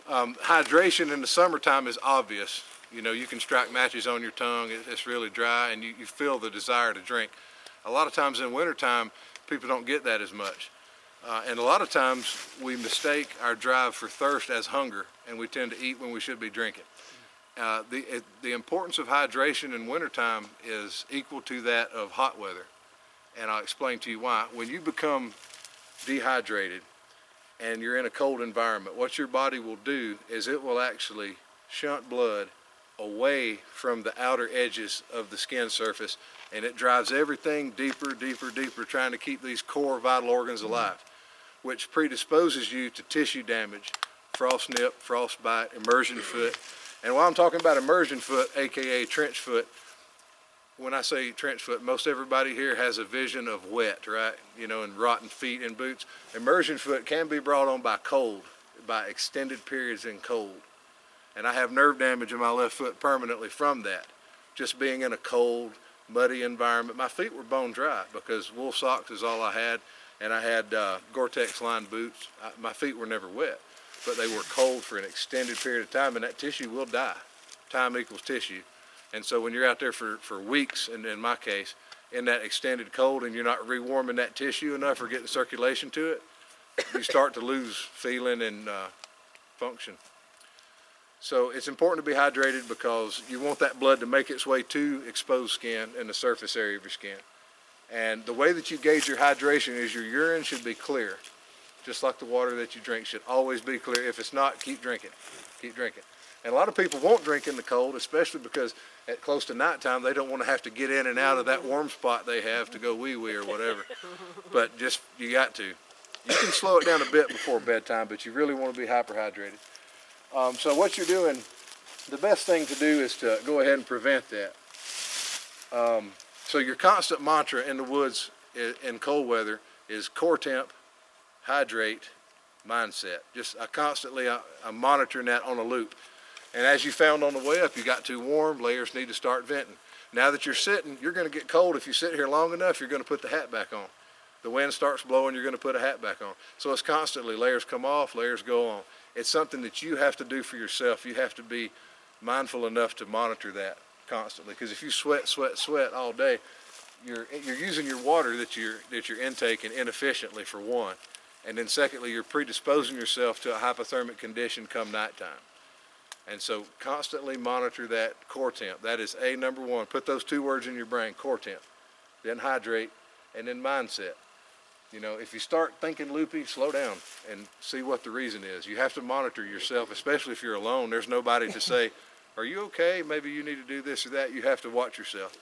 Hydration in the summertime is obvious. You know, you can strike matches on your tongue, it's really dry, and you feel the desire to drink. A lot of times in wintertime, people don't get that as much. And a lot of times we mistake our drive for thirst as hunger, and we tend to eat when we should be drinking. The importance of hydration in wintertime is equal to that of hot weather. And I'll explain to you why. When you become dehydrated and you're in a cold environment, what your body will do is it will actually shunt blood away from the outer edges of the skin surface, and it drives everything deeper, deeper, deeper, trying to keep these core vital organs alive, which predisposes you to tissue damage, frost nip, frostbite, immersion foot. And while I'm talking about immersion foot, aka trench foot, when I say trench foot, most everybody here has a vision of wet, right? You know, and rotten feet in boots. Immersion foot can be brought on by cold, by extended periods in cold. And I have nerve damage in my left foot permanently from that. Just being in a cold, muddy environment. My feet were bone dry because wool socks is all I had, and I had Gore-Tex lined boots. My feet were never wet, but they were cold for an extended period of time, and that tissue will die. Time equals tissue. And so when you're out there for weeks, and in my case, in that extended cold, and you're not rewarming that tissue enough or getting circulation to it, you start to lose feeling and function. So it's important to be hydrated because you want that blood to make its way to exposed skin and the surface area of your skin. And the way that you gauge your hydration is your urine should be clear, just like the water that you drink should always be clear. If it's not, keep drinking, keep drinking. And a lot of people won't drink in the cold, especially because at close to nighttime, they don't want to have to get in and out of that warm spot they have to go wee-wee or whatever. But just, you got to. You can slow it down a bit before bedtime, but you really want to be hyperhydrated. So what you're doing, the best thing to do is to go ahead and prevent that. So your constant mantra in the woods in cold weather is core temp, hydrate, mindset. I'm monitoring that on a loop. And as you found on the way up, you got too warm, layers need to start venting. Now that you're sitting, you're going to get cold. If you sit here long enough, you're going to put the hat back on. The wind starts blowing, you're going to put a hat back on. So it's constantly, layers come off, layers go on. It's something that you have to do for yourself. You have to be mindful enough to monitor that constantly. Because if you sweat, sweat, sweat all day, you're using your water that you're intaking inefficiently, for one. And then secondly, you're predisposing yourself to a hypothermic condition come nighttime. And so constantly monitor that core temp. That is number one. Put those two words in your brain, core temp. Then hydrate, and then mindset. You know, if you start thinking loopy, slow down and see what the reason is. You have to monitor yourself, especially if you're alone. There's nobody to say, are you okay? Maybe you need to do this or that. You have to watch yourself.